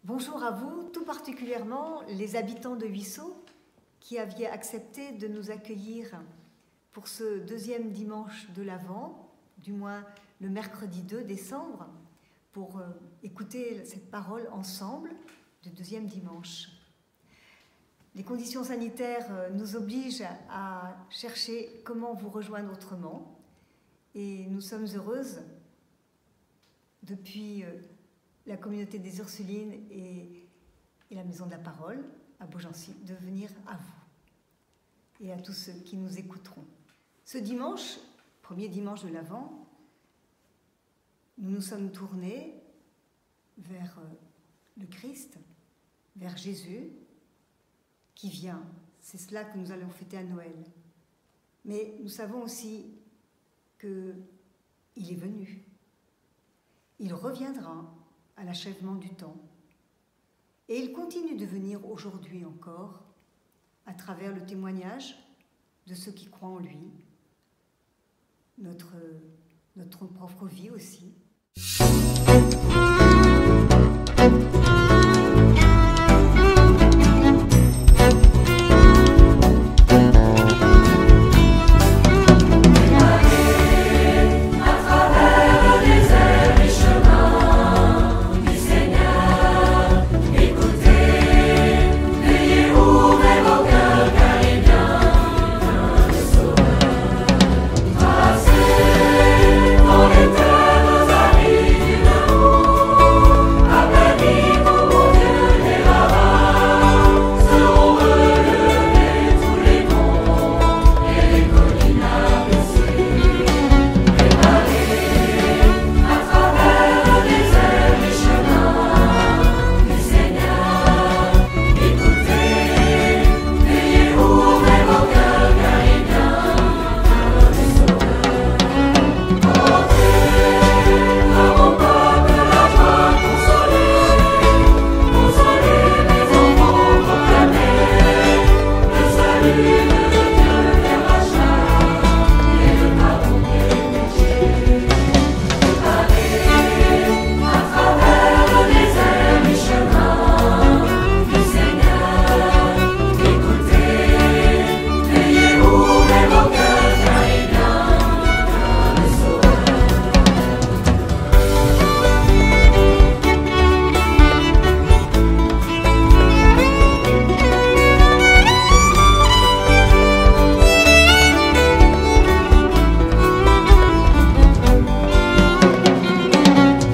Bonjour à vous, tout particulièrement les habitants de Huisseau qui aviez accepté de nous accueillir pour ce deuxième dimanche de l'Avent, du moins le mercredi 2 décembre, pour écouter cette parole ensemble du deuxième dimanche. Les conditions sanitaires nous obligent à chercher comment vous rejoindre autrement et nous sommes heureuses depuis la communauté des Ursulines et la Maison de la Parole à Beaugency de venir à vous et à tous ceux qui nous écouteront. Ce dimanche, premier dimanche de l'Avent, nous nous sommes tournés vers le Christ, vers Jésus qui vient. C'est cela que nous allons fêter à Noël. Mais nous savons aussi qu'il est venu. Il reviendra à l'achèvement du temps. Et il continue de venir aujourd'hui encore à travers le témoignage de ceux qui croient en lui, notre propre vie aussi.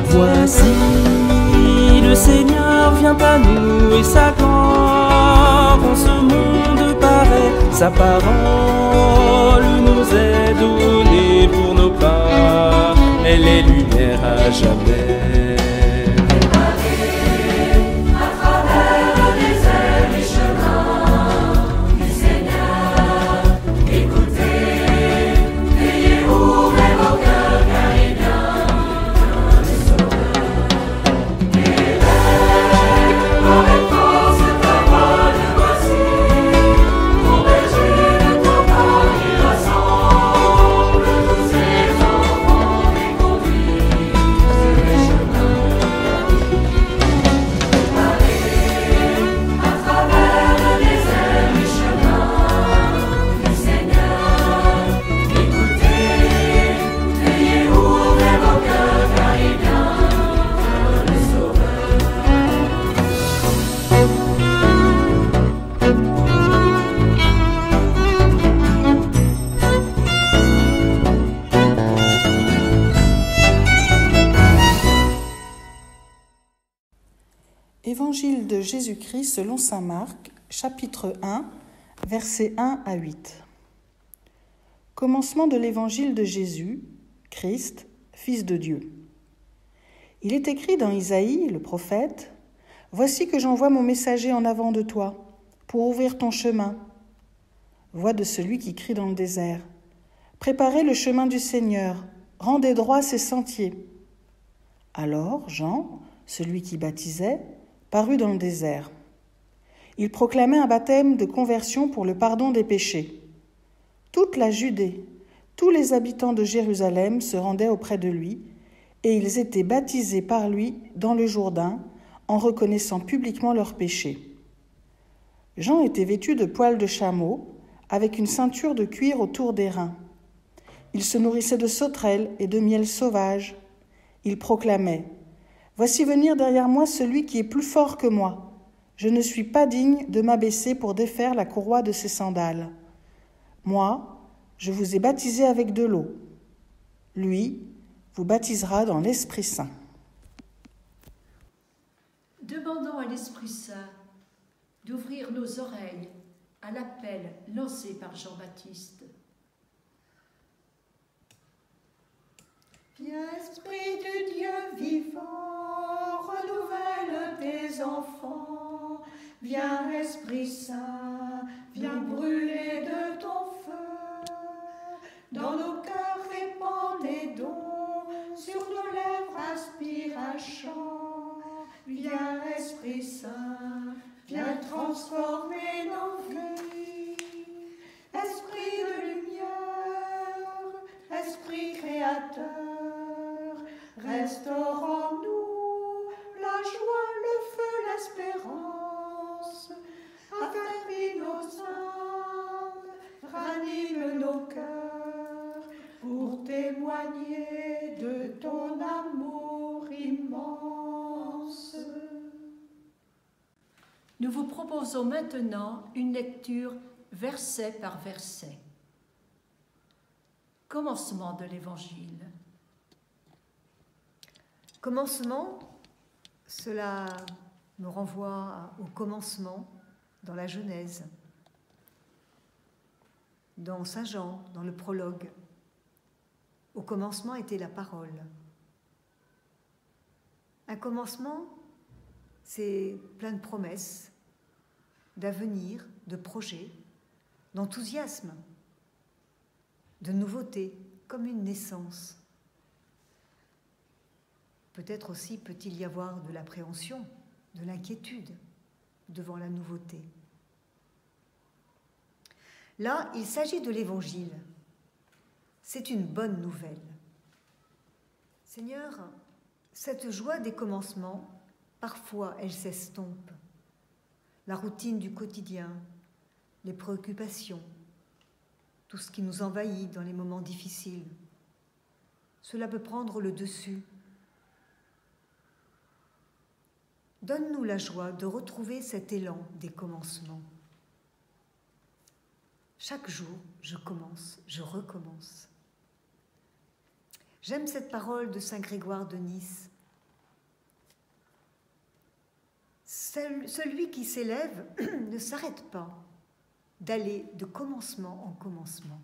Voici le Seigneur vient à nous et sa gloire en ce monde paraît. Sa parole nous est donnée pour nos pas. Elle est lumière à jamais. Évangile de Jésus-Christ selon saint Marc, chapitre 1, versets 1 à 8. Commencement de l'évangile de Jésus, Christ, Fils de Dieu. Il est écrit dans Isaïe, le prophète, « Voici que j'envoie mon messager en avant de toi, pour ouvrir ton chemin. Voix de celui qui crie dans le désert. Préparez le chemin du Seigneur, rendez droits ses sentiers. » Alors Jean, celui qui baptisait, parut dans le désert. Il proclamait un baptême de conversion pour le pardon des péchés. Toute la Judée, tous les habitants de Jérusalem se rendaient auprès de lui, et ils étaient baptisés par lui dans le Jourdain, en reconnaissant publiquement leurs péchés. Jean était vêtu de poils de chameau, avec une ceinture de cuir autour des reins. Il se nourrissait de sauterelles et de miel sauvage. Il proclamait « Voici venir derrière moi celui qui est plus fort que moi. Je ne suis pas digne de m'abaisser pour défaire la courroie de ses sandales. Moi, je vous ai baptisé avec de l'eau. Lui vous baptisera dans l'Esprit Saint. » Demandons à l'Esprit Saint d'ouvrir nos oreilles à l'appel lancé par Jean-Baptiste. Viens, Esprit du Dieu vivant, renouvelle tes enfants. Viens, Esprit Saint, viens brûler de ton feu. Dans nos cœurs répand des dons, sur nos lèvres aspire un chant. Viens, Esprit Saint, viens transformer nos vies. Esprit de lumière, Esprit créateur, restaure en nous la joie, le feu, l'espérance. Affermis nos âmes, ranime nos cœurs, pour témoigner de ton amour immense. Nous vous proposons maintenant une lecture verset par verset. Commencement de l'Évangile. Commencement, cela me renvoie au commencement dans la Genèse, dans Saint Jean, dans le prologue. Au commencement était la parole. Un commencement, c'est plein de promesses, d'avenir, de projets, d'enthousiasme, de nouveautés, comme une naissance. Peut-être aussi peut-il y avoir de l'appréhension, de l'inquiétude devant la nouveauté. Là, il s'agit de l'Évangile. C'est une bonne nouvelle. Seigneur, cette joie des commencements, parfois elle s'estompe. La routine du quotidien, les préoccupations, tout ce qui nous envahit dans les moments difficiles. Cela peut prendre le dessus. Donne-nous la joie de retrouver cet élan des commencements. Chaque jour, je commence, je recommence. J'aime cette parole de Saint Grégoire de Nice. Celui qui s'élève ne s'arrête pas d'aller de commencement en commencement.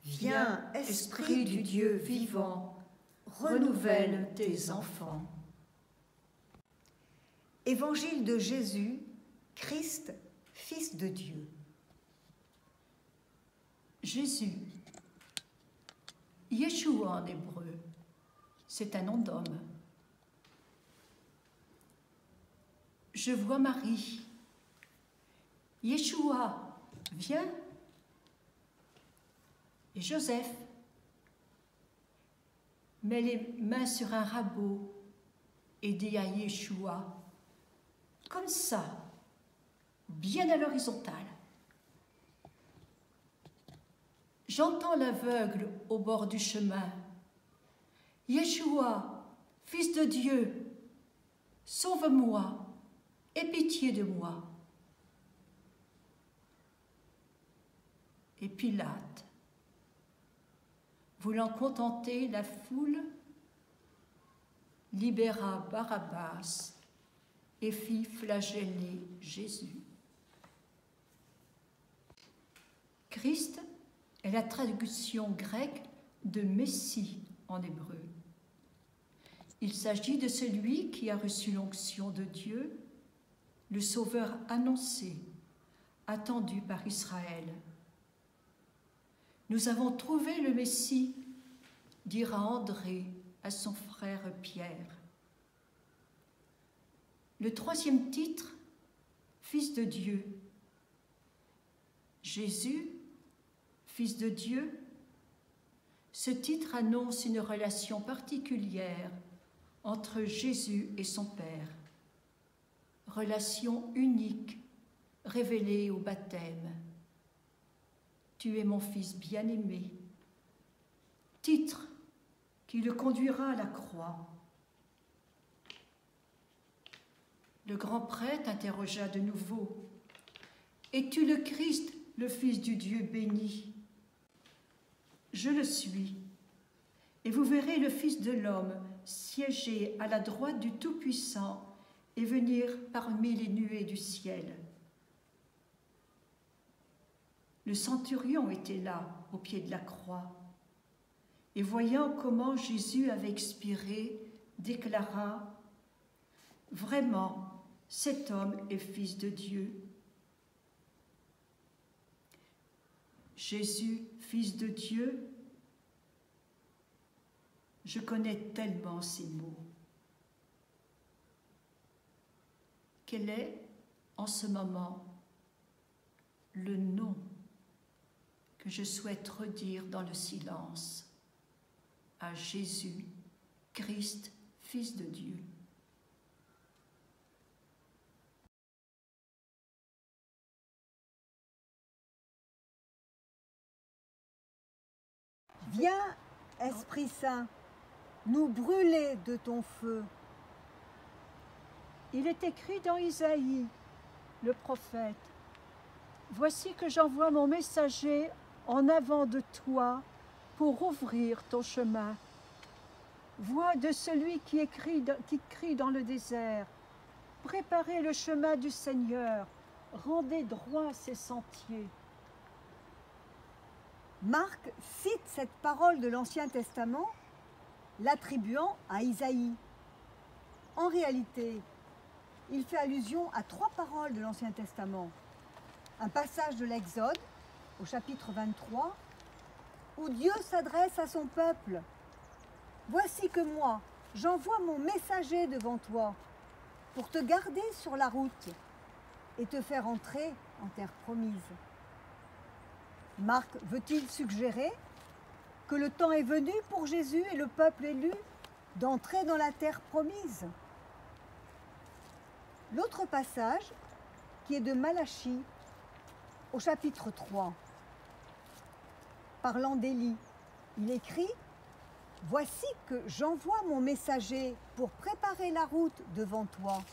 Viens, Esprit du Dieu vivant, renouvelle tes enfants. Évangile de Jésus, Christ, Fils de Dieu. Jésus, Yeshua en hébreu, c'est un nom d'homme. Je vois Marie. Yeshua, viens. Et Joseph met les mains sur un rabot et dit à Yeshua, comme ça, bien à l'horizontale. J'entends l'aveugle au bord du chemin. Yeshua, Fils de Dieu, sauve-moi, aie pitié de moi. Et Pilate, voulant contenter la foule, libéra Barabbas et fit flageller Jésus. Christ est la traduction grecque de Messie en hébreu. Il s'agit de celui qui a reçu l'onction de Dieu, le Sauveur annoncé, attendu par Israël. Nous avons trouvé le Messie, dira André à son frère Pierre. Le troisième titre, Fils de Dieu. Jésus, Fils de Dieu. Ce titre annonce une relation particulière entre Jésus et son Père. Relation unique, révélée au baptême. Tu es mon Fils bien-aimé. Titre qui le conduira à la croix. Le grand prêtre interrogea de nouveau. « Es-tu le Christ, le Fils du Dieu béni ?» « Je le suis, et vous verrez le Fils de l'homme siéger à la droite du Tout-Puissant et venir parmi les nuées du ciel. » Le centurion était là, au pied de la croix, et voyant comment Jésus avait expiré, déclara « Vraiment, cet homme est Fils de Dieu. » Jésus, Fils de Dieu, je connais tellement ces mots. Quel est, en ce moment, le nom que je souhaite redire dans le silence à Jésus, Christ, Fils de Dieu? Viens, Esprit Saint, nous brûler de ton feu. Il est écrit dans Isaïe, le prophète, « Voici que j'envoie mon messager en avant de toi pour ouvrir ton chemin. Voix de celui qui crie dans le désert, préparez le chemin du Seigneur, rendez droit ses sentiers. » Marc cite cette parole de l'Ancien Testament, l'attribuant à Isaïe. En réalité, il fait allusion à 3 paroles de l'Ancien Testament. Un passage de l'Exode, au chapitre 23, où Dieu s'adresse à son peuple. « Voici que moi, j'envoie mon messager devant toi, pour te garder sur la route et te faire entrer en terre promise. » Marc veut-il suggérer que le temps est venu pour Jésus et le peuple élu d'entrer dans la terre promise? L'autre passage, qui est de Malachie, au chapitre 3, parlant d'Élie, il écrit « Voici que j'envoie mon messager pour préparer la route devant toi. »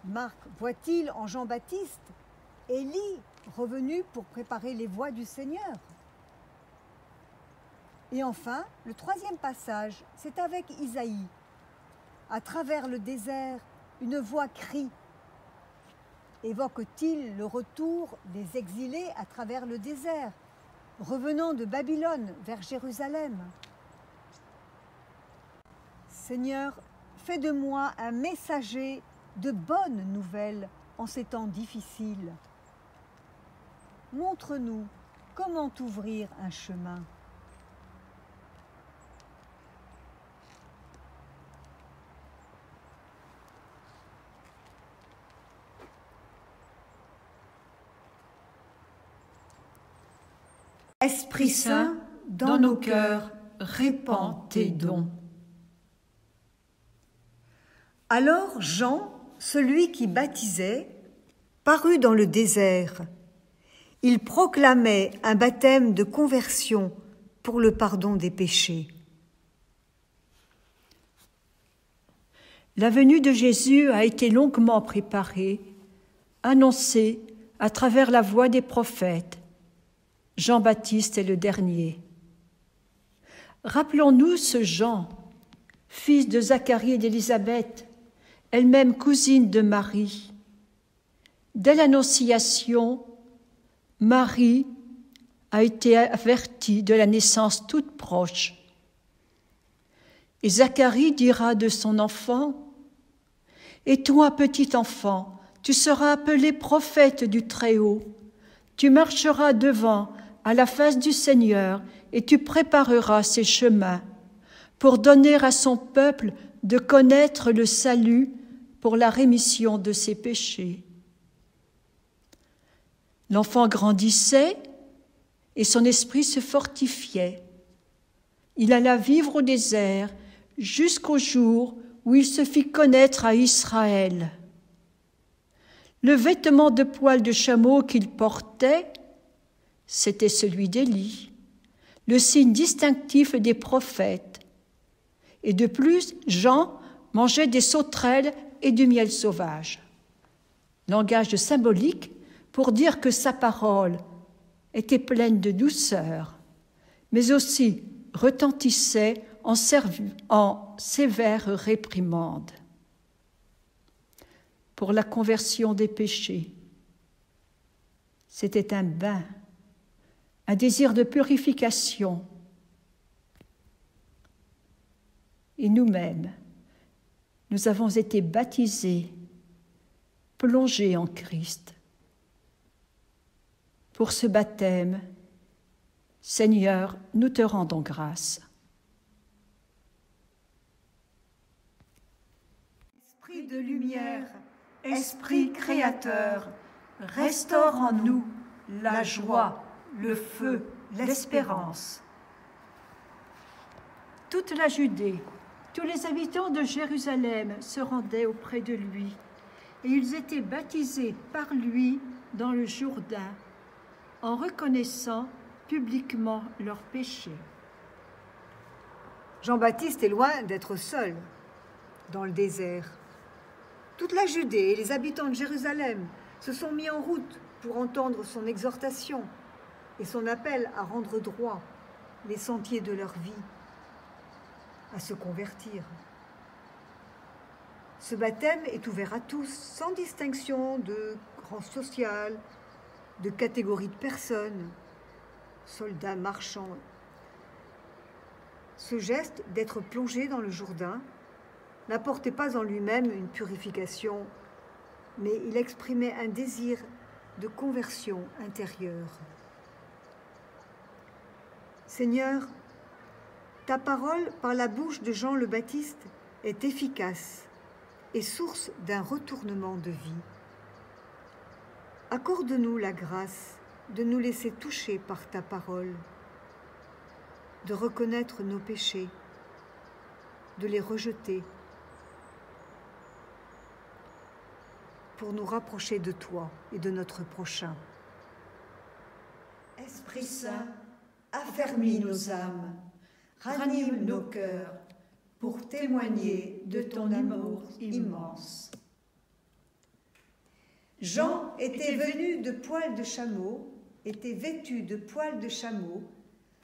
Marc voit-il en Jean-Baptiste Élie revenu pour préparer les voies du Seigneur? Et enfin, le 3e passage, c'est avec Isaïe. À travers le désert, une voix crie. Évoque-t-il le retour des exilés à travers le désert, revenant de Babylone vers Jérusalem? Seigneur, fais de moi un messager de bonnes nouvelles en ces temps difficiles. Montre-nous comment ouvrir un chemin. Esprit Saint, dans nos cœurs, répands tes dons. Alors Jean, celui qui baptisait, parut dans le désert. Il proclamait un baptême de conversion pour le pardon des péchés. La venue de Jésus a été longuement préparée, annoncée à travers la voix des prophètes. Jean-Baptiste est le dernier. Rappelons-nous ce Jean, fils de Zacharie et d'Élisabeth, elle-même cousine de Marie. Dès l'Annonciation, Marie a été avertie de la naissance toute proche. Et Zacharie dira de son enfant, « Et toi, petit enfant, tu seras appelé prophète du Très-Haut. Tu marcheras devant, à la face du Seigneur, et tu prépareras ses chemins. pour donner à son peuple de connaître le salut pour la rémission de ses péchés. L'enfant grandissait et son esprit se fortifiait. Il alla vivre au désert jusqu'au jour où il se fit connaître à Israël. Le vêtement de poil de chameau qu'il portait, c'était celui d'Élie, le signe distinctif des prophètes. Et de plus, Jean mangeait des sauterelles et du miel sauvage. Langage symbolique pour dire que sa parole était pleine de douceur, mais aussi retentissait en sévères réprimandes. Pour la conversion des péchés, c'était un bain, un désir de purification. Et nous-mêmes, nous avons été baptisés, plongés en Christ. Pour ce baptême, Seigneur, nous te rendons grâce. Esprit de lumière, Esprit créateur, restaure en nous la joie, le feu, l'espérance. Toute la Judée, tous les habitants de Jérusalem se rendaient auprès de lui, et ils étaient baptisés par lui dans le Jourdain, en reconnaissant publiquement leurs péchés. Jean-Baptiste est loin d'être seul dans le désert. Toute la Judée et les habitants de Jérusalem se sont mis en route pour entendre son exhortation et son appel à rendre droit les sentiers de leur vie, à se convertir. Ce baptême est ouvert à tous, sans distinction de rang social, de catégorie de personnes, soldats, marchands. Ce geste d'être plongé dans le Jourdain n'apportait pas en lui-même une purification, mais il exprimait un désir de conversion intérieure. Seigneur, ta parole par la bouche de Jean le Baptiste est efficace et source d'un retournement de vie. Accorde-nous la grâce de nous laisser toucher par ta parole, de reconnaître nos péchés, de les rejeter, pour nous rapprocher de toi et de notre prochain. Esprit Saint, affermis nos âmes, ranime nos cœurs pour témoigner de ton amour immense. Jean était vêtu de poils de chameau,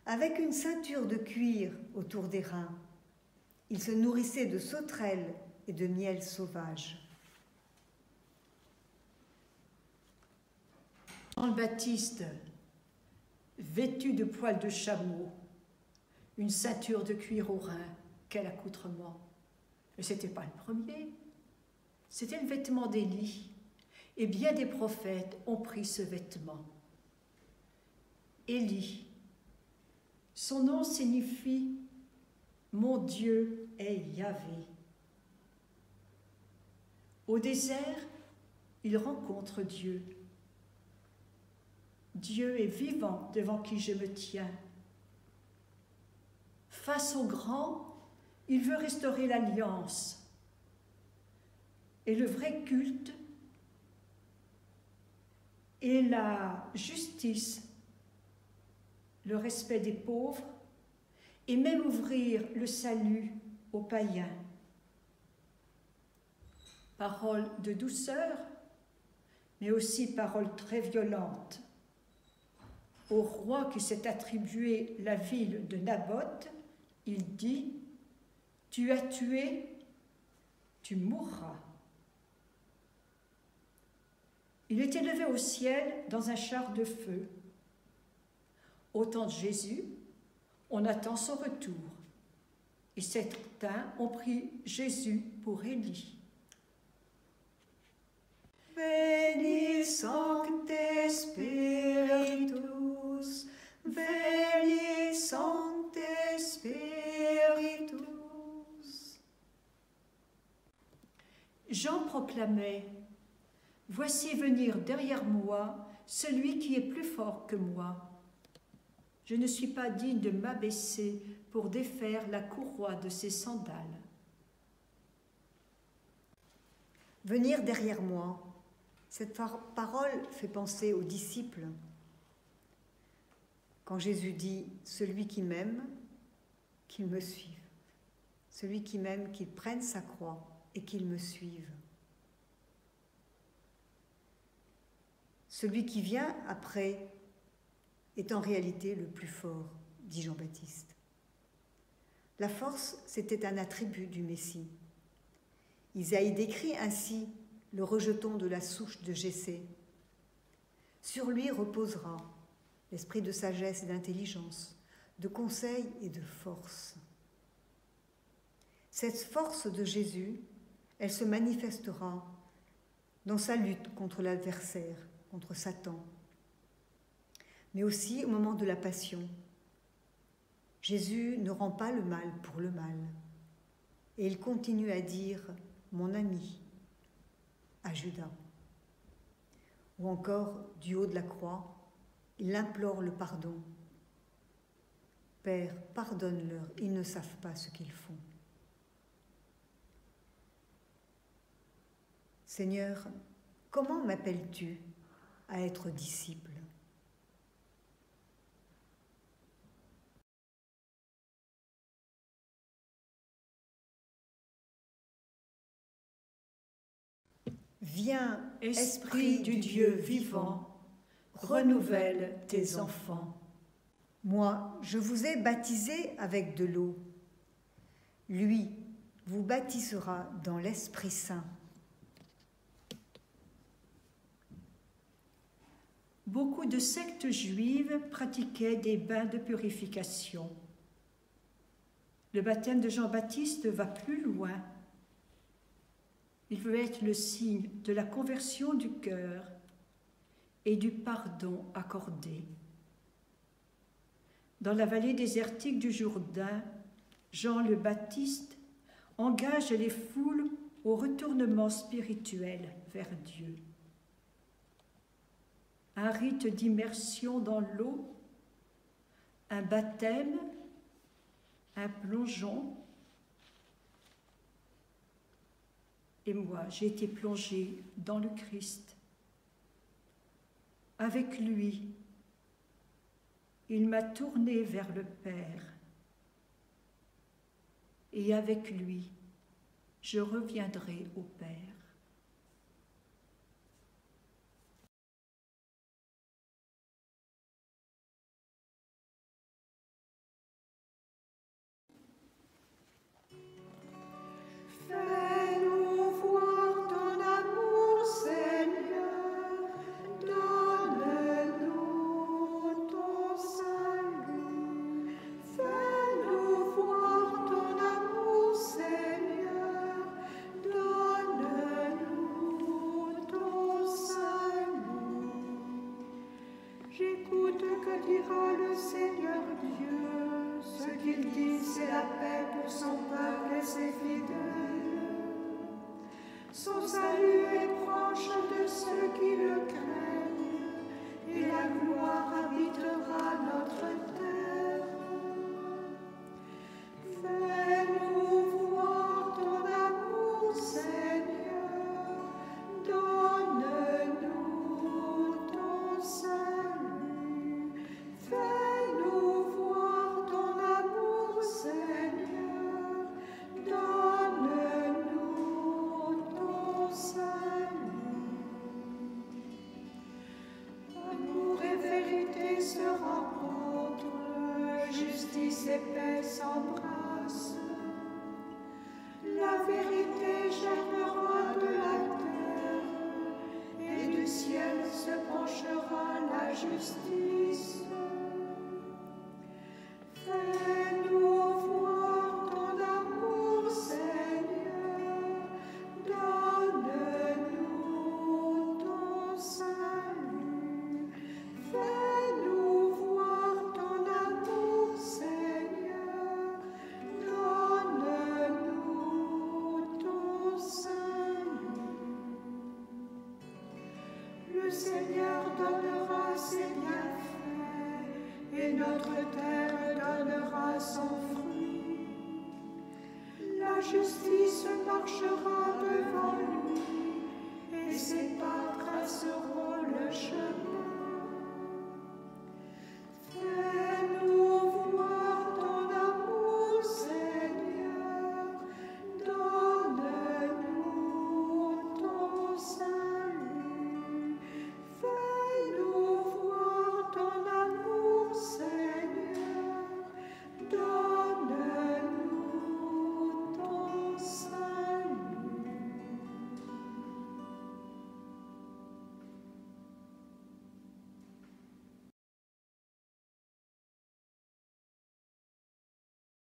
avec une ceinture de cuir autour des reins. Il se nourrissait de sauterelles et de miel sauvage. Jean-Baptiste, vêtu de poils de chameau, une ceinture de cuir aux reins, quel accoutrement! Mais ce n'était pas le premier, c'était le vêtement d'Élie, et bien des prophètes ont pris ce vêtement. Élie, son nom signifie « Mon Dieu est Yahvé ». Au désert, il rencontre Dieu. Dieu est vivant devant qui je me tiens. Face au grand, il veut restaurer l'alliance. Et le vrai culte et la justice, le respect des pauvres, et même ouvrir le salut aux païens. Parole de douceur, mais aussi parole très violente. Au roi qui s'est attribué la ville de Naboth, il dit « Tu as tué, tu mourras ». Il est élevé au ciel dans un char de feu. Au temps de Jésus, on attend son retour. Et certains ont pris Jésus pour Élie. Veni Sancte Spiritus, Veni Sancte Spiritus. Jean proclamait « Voici venir derrière moi celui qui est plus fort que moi. Je ne suis pas digne de m'abaisser pour défaire la courroie de ses sandales. » Venir derrière moi, cette parole fait penser aux disciples. Quand Jésus dit « Celui qui m'aime, qu'il me suive. Celui qui m'aime, qu'il prenne sa croix et qu'il me suive. » Celui qui vient après est en réalité le plus fort, dit Jean-Baptiste. La force, c'était un attribut du Messie. Isaïe décrit ainsi le rejeton de la souche de Jessé. Sur lui reposera l'esprit de sagesse et d'intelligence, de conseil et de force. Cette force de Jésus, elle se manifestera dans sa lutte contre l'adversaire, contre Satan, mais aussi au moment de la passion. Jésus ne rend pas le mal pour le mal, et il continue à dire « mon ami » à Judas. Ou encore, du haut de la croix, il implore le pardon. « Père, pardonne-leur, ils ne savent pas ce qu'ils font. » Seigneur, comment m'appelles-tu à être disciple ? Viens, Esprit du Dieu vivant, renouvelle tes enfants. Moi, je vous ai baptisé avec de l'eau. Lui vous baptisera dans l'Esprit Saint. Beaucoup de sectes juives pratiquaient des bains de purification. Le baptême de Jean-Baptiste va plus loin. Il veut être le signe de la conversion du cœur et du pardon accordé. Dans la vallée désertique du Jourdain, Jean le Baptiste engage les foules au retournement spirituel vers Dieu. Un rite d'immersion dans l'eau, un baptême, un plongeon. Et moi, j'ai été plongée dans le Christ. Avec lui, il m'a tournée vers le Père. Et avec lui, je reviendrai au Père. Fais-nous voir ton amour, Seigneur, donne-nous ton salut. Fais-nous voir ton amour, Seigneur, donne-nous ton salut. J'écoute que dira le Seigneur Dieu, ce qu'il dit c'est la paix pour son peuple et ses fidèles. Son salut est proche de ceux qui le craignent, et la gloire habitera notre terre. Fais-nous voir ton amour, Seigneur, donne-nous ton salut. Fais-nous voir ton amour, Seigneur, donne-nous ton salut. Amour et vérité se rencontrent, justice et paix s'embrassent. La vérité germera de la terre, et du ciel se penchera la justice. Fais-nous voir ton amour, Seigneur, donne-nous ton salut. Fais-nous voir ton amour, Seigneur, donne-nous ton salut. et notre terre donnera son fruit. La justice marchera devant lui, et ses pas traceront le chemin.